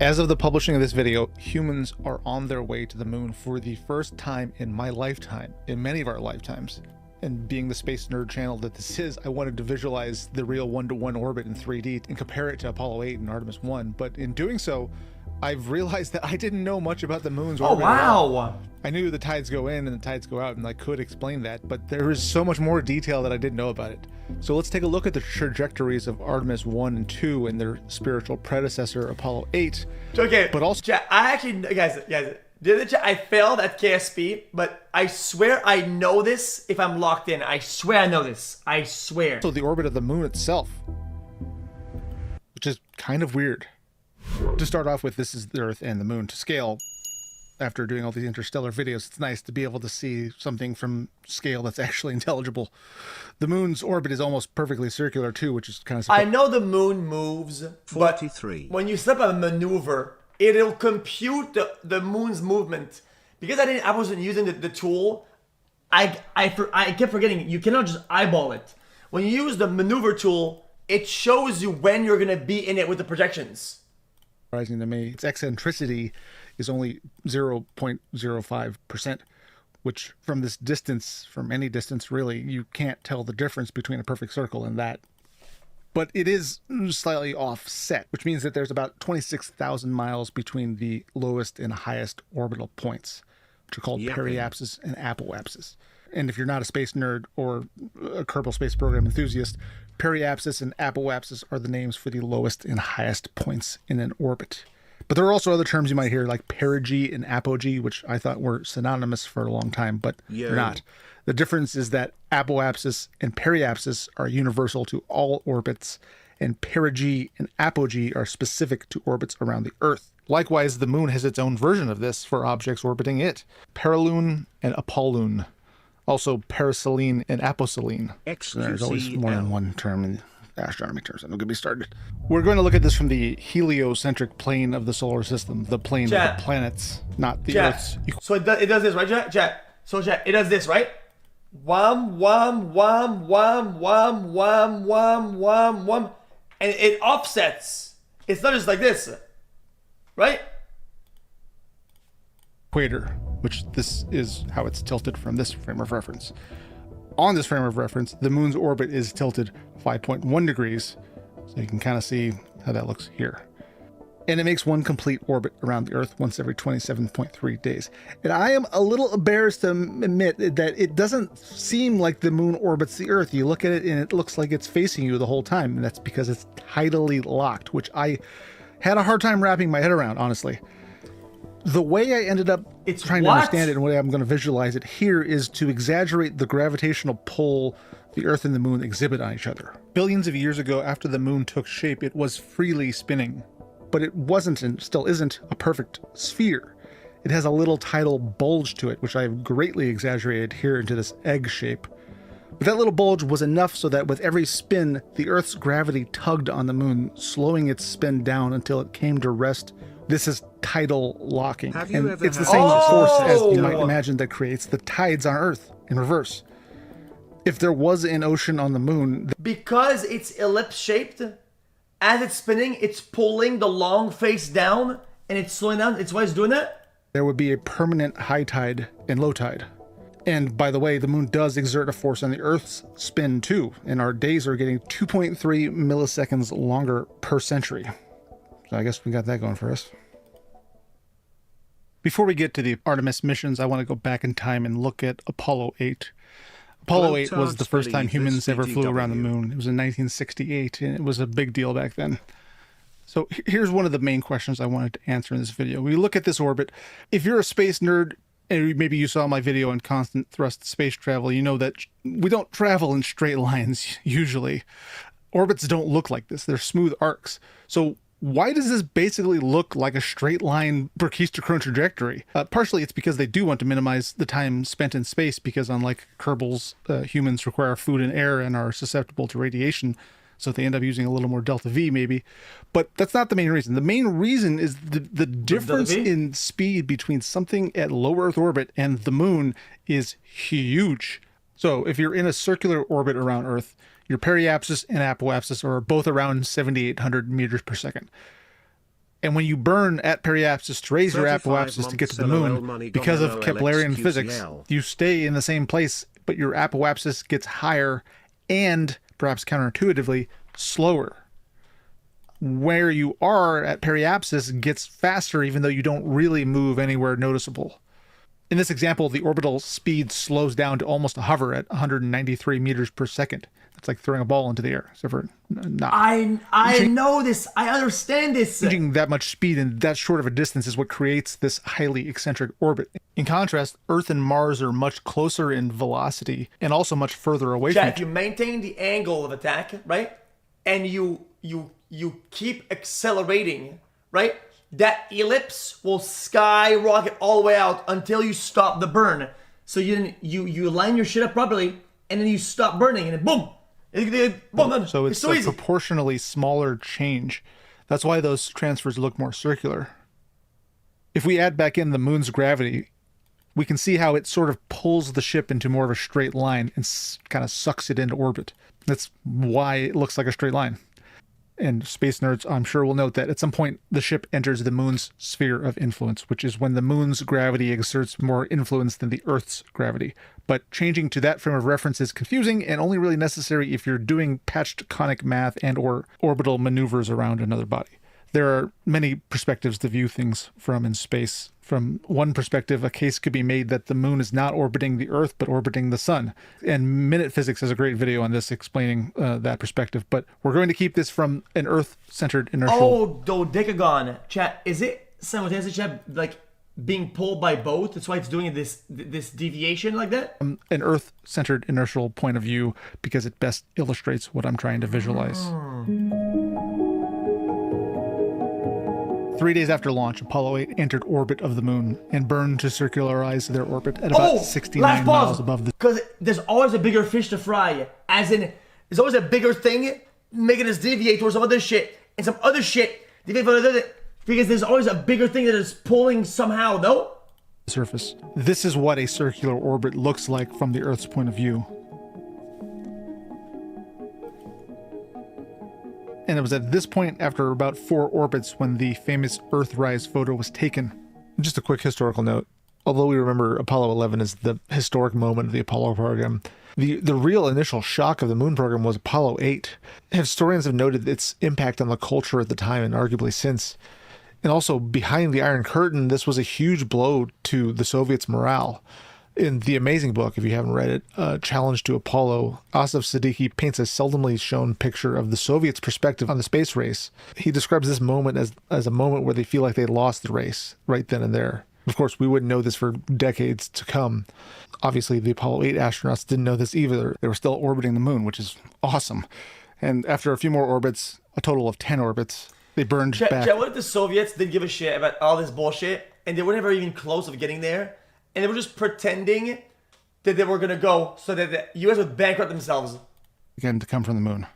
As of the publishing of this video, humans are on their way to the moon for the first time in my lifetime, in many of our lifetimes. And being the space nerd channel that this is, I wanted to visualize the real one-to-one orbit in 3D and compare it to Apollo 8 and Artemis 1. But in doing so, I've realized that I didn't know much about the moon's orbit. Oh, wow. I knew the tides go in and the tides go out, and I could explain that, but there is so much more detail that I didn't know about it. So let's take a look at the trajectories of Artemis 1 and 2 and their spiritual predecessor, Apollo 8. Okay, but also, I actually, guys, I failed at KSP, but I swear I know this if I'm locked in. I swear I know this. I swear. So the orbit of the moon itself, which is kind of weird. To start off with, this is the Earth and the moon to scale. After doing all these interstellar videos, it's nice to be able to see something from scale that's actually intelligible. The moon's orbit is almost perfectly circular too, which is kind of I know the moon moves, 43. But when you set up a maneuver, it'll compute the moon's movement. Because I wasn't using the tool, I kept forgetting, you cannot just eyeball it. When you use the maneuver tool, it shows you when you're going to be in it with the projections. Surprising to me, its eccentricity is only 0.05%, which from this distance, from any distance really, you can't tell the difference between a perfect circle and that. But it is slightly offset, which means that there's about 26,000 miles between the lowest and highest orbital points, which are called periapsis and apoapsis. And if you're not a space nerd or a Kerbal Space Program enthusiast, periapsis and apoapsis are the names for the lowest and highest points in an orbit. But there are also other terms you might hear like perigee and apogee, which I thought were synonymous for a long time, but they're not. The difference is that apoapsis and periapsis are universal to all orbits, and perigee and apogee are specific to orbits around the Earth. Likewise, the moon has its own version of this for objects orbiting it. Perilune and apolune. Also periselene and aposelene. There's always more than one term in astronomy terms. I'm going to be started. We're going to look at this from the heliocentric plane of the solar system, the plane of the planets, not the Earth's. So it does this, right, Jet? So Jet, it does this, right? Wham, wham, wham, wham, wham, wham, wham, wham, wham. And it offsets. It's not just like this, right? Equator, which this is how it's tilted from this frame of reference. On this frame of reference, the moon's orbit is tilted 5.1 degrees, so you can kind of see how that looks here. And it makes one complete orbit around the Earth once every 27.3 days. And I am a little embarrassed to admit that it doesn't seem like the moon orbits the Earth. You look at it and it looks like it's facing you the whole time, and that's because it's tidally locked, which I had a hard time wrapping my head around, honestly. The way I ended up trying to understand it and the way I'm going to visualize it here is to exaggerate the gravitational pull the Earth and the moon exhibit on each other. Billions of years ago, after the moon took shape, it was freely spinning, but it wasn't and still isn't a perfect sphere. It has a little tidal bulge to it, which I've greatly exaggerated here into this egg shape. But that little bulge was enough so that with every spin, the Earth's gravity tugged on the moon, slowing its spin down until it came to rest. This is tidal locking, and it's the same force as you might imagine that creates the tides on Earth in reverse. If there was an ocean on the moon... Because it's ellipse-shaped, as it's spinning, it's pulling the long face down, and it's slowing down. It's why it's doing that? There would be a permanent high tide and low tide. And by the way, the moon does exert a force on the Earth's spin too, and our days are getting 2.3 milliseconds longer per century. So I guess we got that going for us. Before we get to the Artemis missions, I want to go back in time and look at Apollo 8. Apollo 8 was the first time humans ever flew around the moon. It was in 1968, and it was a big deal back then. So here's one of the main questions I wanted to answer in this video. We look at this orbit. If you're a space nerd, and maybe you saw my video on constant thrust space travel, you know that we don't travel in straight lines, usually. Orbits don't look like this. They're smooth arcs. So why does this basically look like a straight line Brachistochrone trajectory? Partially it's because they do want to minimize the time spent in space, because unlike Kerbals, humans require food and air and are susceptible to radiation, so they end up using a little more delta V maybe. But that's not the main reason. The main reason is the difference in speed between something at low Earth orbit and the moon is huge. So if you're in a circular orbit around Earth, your periapsis and apoapsis are both around 7,800 meters per second. And when you burn at periapsis to raise your apoapsis to get to the moon, because of Keplerian physics, you stay in the same place, but your apoapsis gets higher and, perhaps counterintuitively, slower. Where you are at periapsis gets faster even though you don't really move anywhere noticeable. In this example, the orbital speed slows down to almost a hover at 193 meters per second. It's like throwing a ball into the air, except for not. I know this. I understand this. Changing that much speed in that short of a distance is what creates this highly eccentric orbit. In contrast, Earth and Mars are much closer in velocity and also much further away from each other. If you maintain the angle of attack, right, and you keep accelerating, right, that ellipse will skyrocket all the way out until you stop the burn. So you line your shit up properly, and then you stop burning, and then boom. So it's so a proportionally smaller change. That's why those transfers look more circular. If we add back in the moon's gravity, we can see how it sort of pulls the ship into more of a straight line and kind of sucks it into orbit. That's why it looks like a straight line. And space nerds, I'm sure, will note that at some point the ship enters the moon's sphere of influence, which is when the moon's gravity exerts more influence than the Earth's gravity. But changing to that frame of reference is confusing and only really necessary if you're doing patched conic math and or orbital maneuvers around another body. There are many perspectives to view things from in space. From one perspective, a case could be made that the moon is not orbiting the Earth, but orbiting the sun. And Minute Physics has a great video on this explaining that perspective. But we're going to keep this from an Earth-centered inertial... Oh, dodecagon. Chat, is it simultaneously, chat, like, being pulled by both? That's why it's doing this deviation like that? An Earth-centered inertial point of view, because it best illustrates what I'm trying to visualize. 3 days after launch, Apollo 8 entered orbit of the moon and burned to circularize their orbit at about 69 miles above the... Because there's always a bigger fish to fry. As in, there's always a bigger thing making us deviate towards some other shit. And some other shit deviate from other... Because there's always a bigger thing that is pulling somehow, no? Surface. This is what a circular orbit looks like from the Earth's point of view. And it was at this point, after about 4 orbits, when the famous Earthrise photo was taken. Just a quick historical note. Although we remember Apollo 11 as the historic moment of the Apollo program, the real initial shock of the moon program was Apollo 8. Historians have noted its impact on the culture at the time and arguably since. And also, behind the Iron Curtain, this was a huge blow to the Soviets' morale. In the amazing book, if you haven't read it, Challenge to Apollo, Asif Siddiqui paints a seldomly shown picture of the Soviets' perspective on the space race. He describes this moment as a moment where they feel like they lost the race right then and there. Of course, we wouldn't know this for decades to come. Obviously, the Apollo 8 astronauts didn't know this either. They were still orbiting the moon, which is awesome. And after a few more orbits, a total of 10 orbits, they burned back. What if the Soviets didn't give a shit about all this bullshit, and they were never even close of getting there? And they were just pretending that they were going to go so that the U.S. would bankrupt themselves. Again, to come from the moon.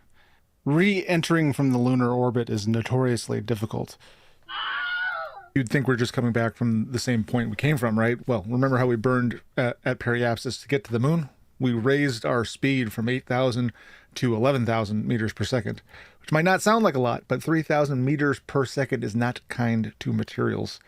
Re-entering from the lunar orbit is notoriously difficult. You'd think we're just coming back from the same point we came from, right? Well, remember how we burned at periapsis to get to the moon? We raised our speed from 8,000 to 11,000 meters per second, which might not sound like a lot, but 3,000 meters per second is not kind to materials.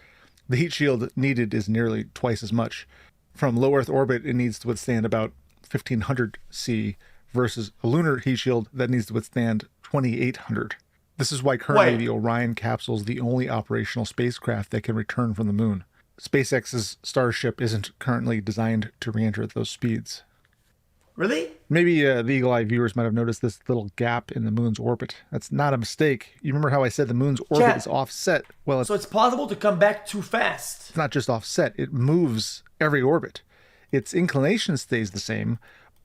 The heat shield needed is nearly twice as much. From low Earth orbit, it needs to withstand about 1,500 C versus a lunar heat shield that needs to withstand 2,800. This is why currently the Orion capsule is the only operational spacecraft that can return from the moon. SpaceX's Starship isn't currently designed to re-enter at those speeds. Really? Maybe the eagle-eye viewers might have noticed this little gap in the moon's orbit. That's not a mistake. You remember how I said the moon's orbit is offset? Well, so it's possible to come back too fast. It's not just offset. It moves every orbit. Its inclination stays the same,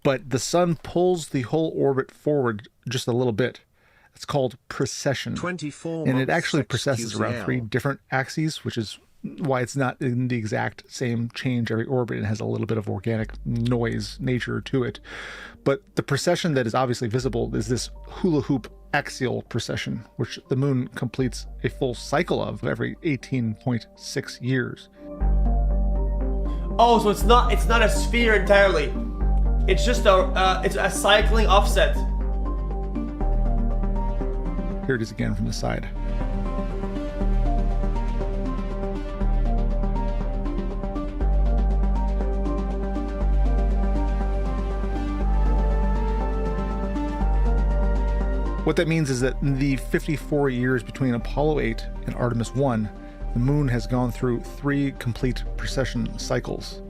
but the sun pulls the whole orbit forward just a little bit. It's called precession. 24 and it actually precesses xQc. around 3 different axes, which is why it's not in the exact same change every orbit. It has a little bit of organic noise nature to it. But the precession that is obviously visible is this hula hoop axial precession, which the moon completes a full cycle of every 18.6 years. Oh, so it's not a sphere entirely. It's just a cycling offset. Here it is again from the side. What that means is that in the 54 years between Apollo 8 and Artemis 1, the moon has gone through 3 complete precession cycles.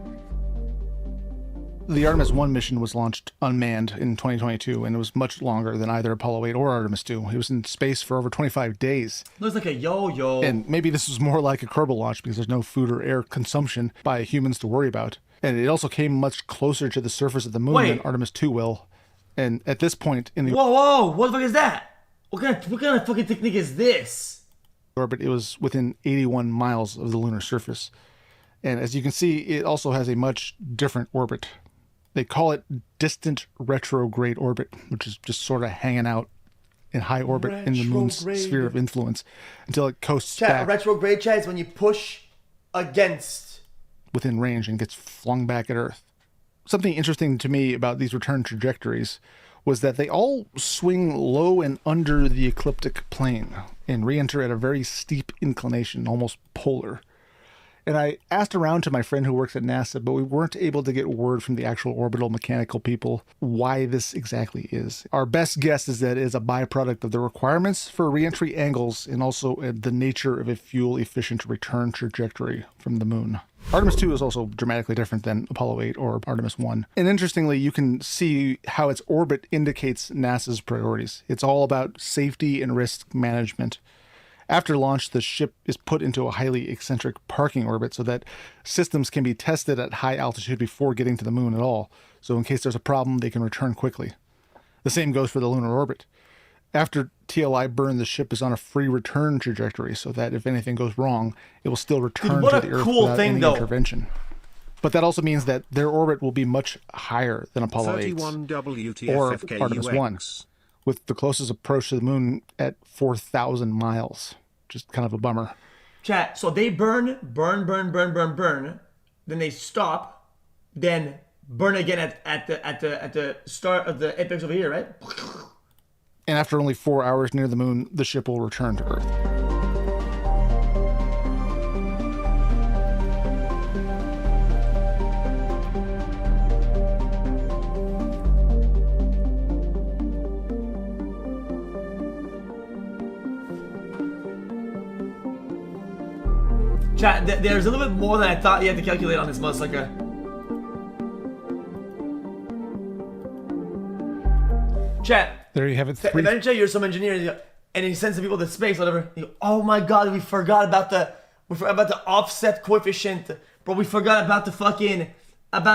The Artemis 1 mission was launched unmanned in 2022, and it was much longer than either Apollo 8 or Artemis 2. It was in space for over 25 days. It looks like a yo-yo. And maybe this was more like a Kerbal launch because there's no food or air consumption by humans to worry about. And it also came much closer to the surface of the moon than Artemis 2 will. And at this point in the Whoa, what the fuck is that? What kind of fucking technique is this? Orbit, it was within 81 miles of the lunar surface. And as you can see, it also has a much different orbit. They call it distant retrograde orbit, which is just sort of hanging out in high orbit in the moon's sphere of influence until it coasts back. Retrograde, Chad, is when you push against within range and gets flung back at Earth. Something interesting to me about these return trajectories was that they all swing low and under the ecliptic plane and re-enter at a very steep inclination, almost polar. And I asked around to my friend who works at NASA, but we weren't able to get word from the actual orbital mechanical people why this exactly is. Our best guess is that it is a byproduct of the requirements for reentry angles and also the nature of a fuel-efficient return trajectory from the moon. Artemis 2 is also dramatically different than Apollo 8 or Artemis 1. And interestingly, you can see how its orbit indicates NASA's priorities. It's all about safety and risk management. After launch, the ship is put into a highly eccentric parking orbit so that systems can be tested at high altitude before getting to the moon at all. So in case there's a problem, they can return quickly. The same goes for the lunar orbit. After TLI burn, the ship is on a free return trajectory so that if anything goes wrong, it will still return to the Earth without any intervention. But that also means that their orbit will be much higher than Apollo 8 or Artemis 1, with the closest approach to the moon at 4,000 miles. Just kind of a bummer. Chat, so they burn, then they stop, then burn again at the start of the apex over here, right? And after only 4 hours near the moon, the ship will return to Earth. Chat, there's a little bit more than I thought you had to calculate on this motherfucker. Chat. There you have it. Eventually, you're some engineer, and he sends the people to space, whatever. You go, oh my god, we forgot about the offset coefficient, bro. We forgot about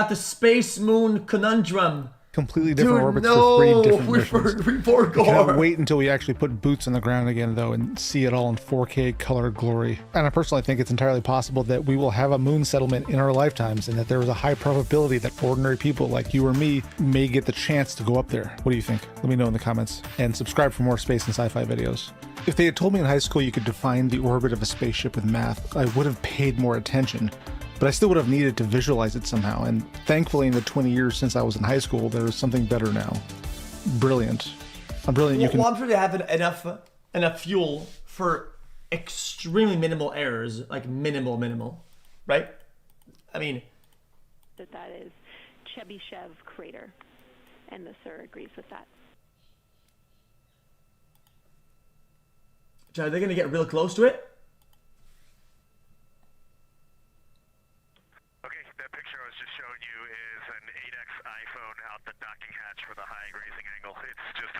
the space moon conundrum. Completely different orbits for 3 different missions. We forgot. Can't wait until we actually put boots on the ground again, though, and see it all in 4K color glory. And I personally think it's entirely possible that we will have a moon settlement in our lifetimes, and that there is a high probability that ordinary people like you or me may get the chance to go up there. What do you think? Let me know in the comments. And subscribe for more space and sci-fi videos. If they had told me in high school you could define the orbit of a spaceship with math, I would have paid more attention. But I still would have needed to visualize it somehow, and thankfully in the 20 years since I was in high school, there is something better now. Brilliant. I'm brilliant. Well, I'm sure they have enough fuel for extremely minimal errors, like minimal, right? I mean... That is Chebyshev crater, and the sir agrees with that. Are they going to get real close to it? Out the docking hatch for the high grazing angle. It's just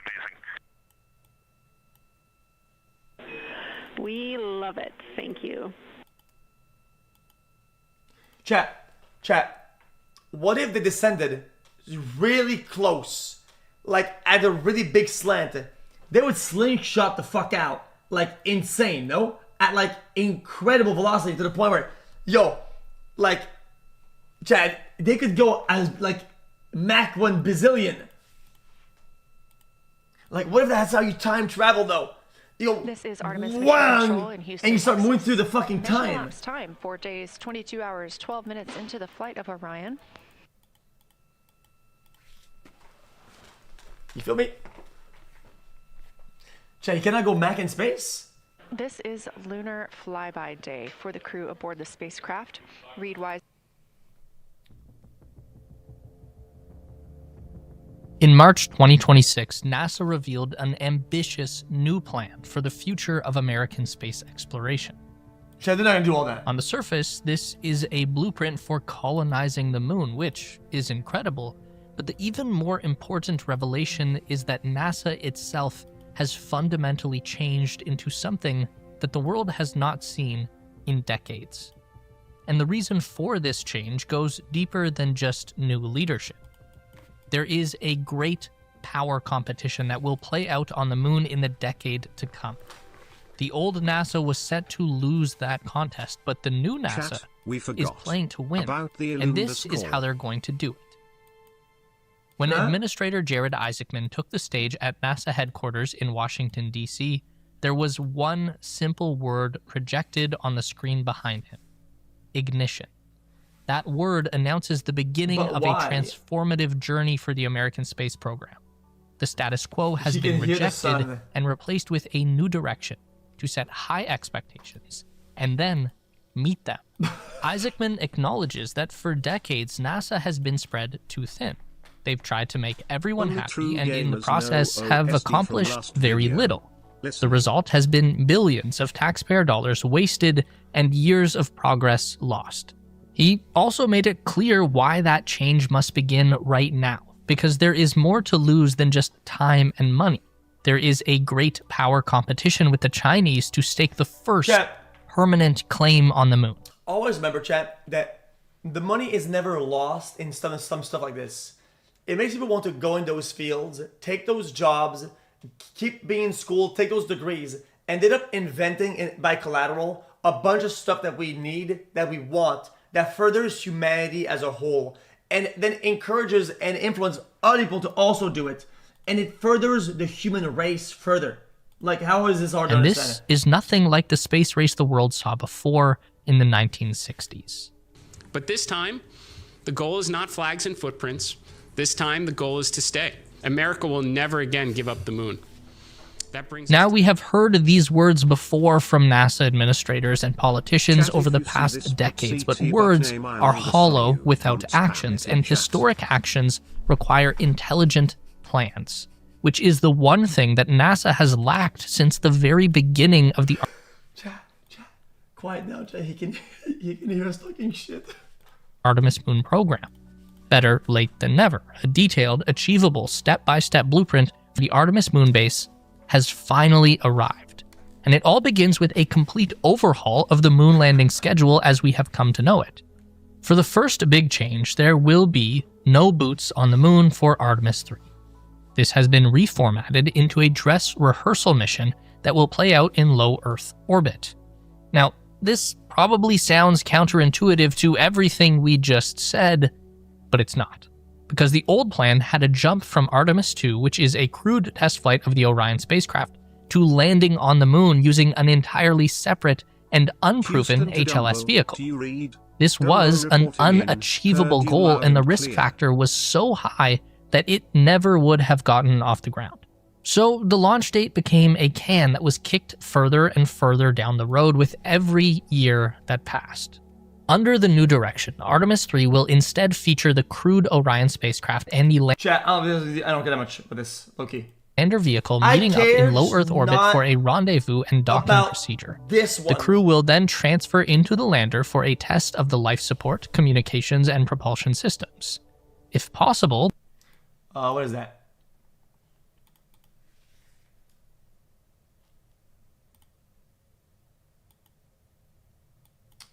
amazing. We love it. Thank you. Chat. What if they descended really close, like at a really big slant? They would slingshot the fuck out, like insane, no? At like incredible velocity to the point where, Chad, they could go as like Mach 1 bazillion. Like, what if that's how you time travel, though? This is Artemis Control in Houston, and you start moving through the fucking time. Time 4 days, 22 hours, 12 minutes into the flight of Orion. You feel me? Chad, you cannot go Mach in space? This is lunar flyby day for the crew aboard the spacecraft. Readwise. In March 2026, NASA revealed an ambitious new plan for the future of American space exploration. They're not gonna do all that. On the surface, this is a blueprint for colonizing the moon, which is incredible, but the even more important revelation is that NASA itself has fundamentally changed into something that the world has not seen in decades. And the reason for this change goes deeper than just new leadership. There is a great power competition that will play out on the moon in the decade to come. The old NASA was set to lose that contest, but the new NASA is playing to win, and this is how they're going to do it. When Administrator Jared Isaacman took the stage at NASA headquarters in Washington, D.C., there was one simple word projected on the screen behind him: ignition. That word announces the beginning of a transformative journey for the American space program. The status quo has been rejected and replaced with a new direction to set high expectations and then meet them. Isaacman acknowledges that for decades, NASA has been spread too thin. They've tried to make everyone happy and in the process have accomplished very little. The result has been billions of taxpayer dollars wasted and years of progress lost. He also made it clear why that change must begin right now, because there is more to lose than just time and money. There is a great power competition with the Chinese to stake the first permanent claim on the moon. Always remember, chat, that the money is never lost in some stuff like this. It makes people want to go in those fields, take those jobs, keep being in school, take those degrees, ended up inventing by collateral a bunch of stuff that we need, that we want, that furthers humanity as a whole, and then encourages and influences other people to also do it. And it furthers the human race further. Like, how is this hard to understand? And this is nothing like the space race the world saw before in the 1960s. But this time, the goal is not flags and footprints. This time, the goal is to stay. America will never again give up the moon. Now, we have heard these words before from NASA administrators and politicians over the past decades, but words are hollow without actions, and historic actions require intelligent plans, which is the one thing that NASA has lacked since the very beginning of the Quiet now, Jay. He can hear us talking shit. Artemis moon program. Better late than never. A detailed, achievable, step-by-step blueprint for the Artemis moon base has finally arrived. And it all begins with a complete overhaul of the moon landing schedule as we have come to know it. For the first big change, there will be no boots on the moon for Artemis 3. This has been reformatted into a dress rehearsal mission that will play out in low Earth orbit. Now, this probably sounds counterintuitive to everything we just said, but it's not. Because the old plan had a jump from Artemis 2, which is a crewed test flight of the Orion spacecraft, to landing on the moon using an entirely separate and unproven HLS vehicle. This was an unachievable goal, and the risk factor was so high that it never would have gotten off the ground. So the launch date became a can that was kicked further and further down the road with every year that passed. Under the new direction, Artemis 3 will instead feature the crewed Orion spacecraft and the Chat, I don't get that much with this, low-key. lander vehicle meeting up in low Earth orbit for a rendezvous and docking procedure. The crew will then transfer into the lander for a test of the life support, communications, and propulsion systems. If possible... what is that?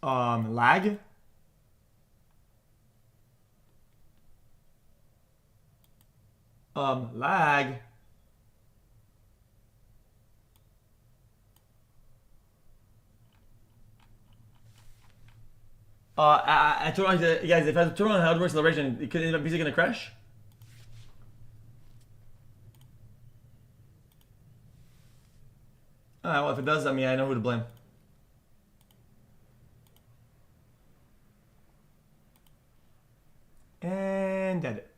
Lag? Lag? I told you guys, if I turn on hardware acceleration, is it gonna crash? Alright, well, if it does, I mean, I know who to blame. And edit.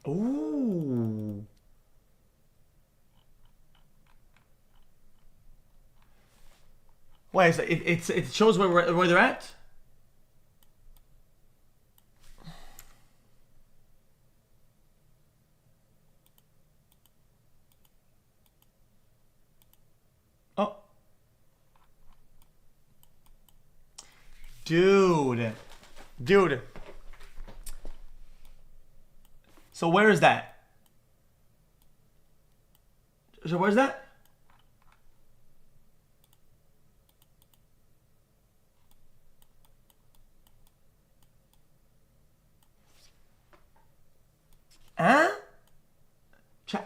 Ooh. Wait, so it shows where they're at? Dude. Dude. So where is that? So where's that? Huh?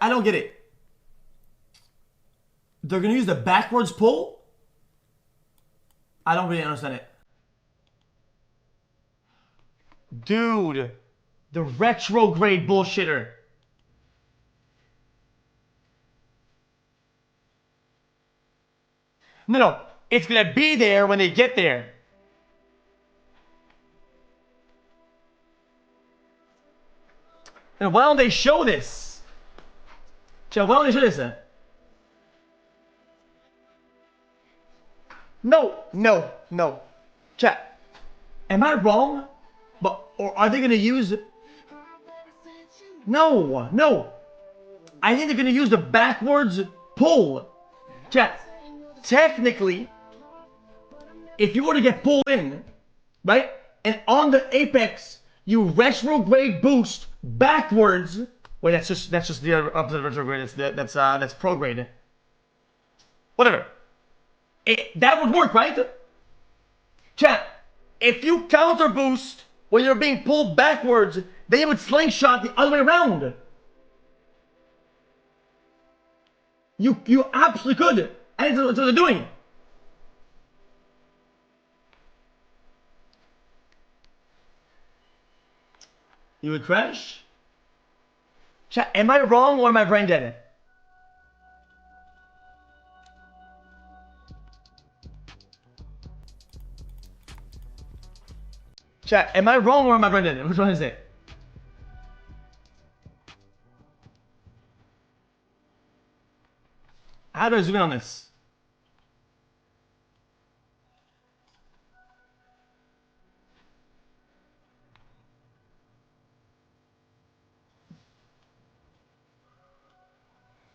I don't get it. They're gonna use the backwards pull? I don't really understand it. Dude, the retrograde bullshitter. No, it's gonna be there when they get there. And why don't they show this? Why don't they show this then? No. Chat, am I wrong? Or are they gonna use... No. I think they're gonna use the backwards pull. Chat, technically, if you were to get pulled in, right? And on the apex, you retrograde boost backwards. Wait, that's just the opposite of retrograde. That's prograde. Whatever. That would work, right? Chat, if you counter boost when you're being pulled backwards, then you would slingshot the other way around. You absolutely could. And that's what they're doing. You would crash? Chat, am I wrong or am I brain dead? Chat, am I wrong or am I brain dead? Which one is it? How do I zoom in on this?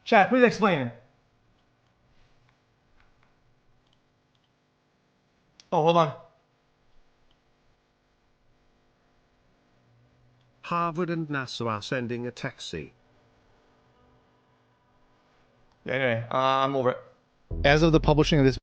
Chat, please explain it. Oh, hold on. Harvard and NASA are sending a taxi. Yeah, anyway, I'm over it. As of the publishing of this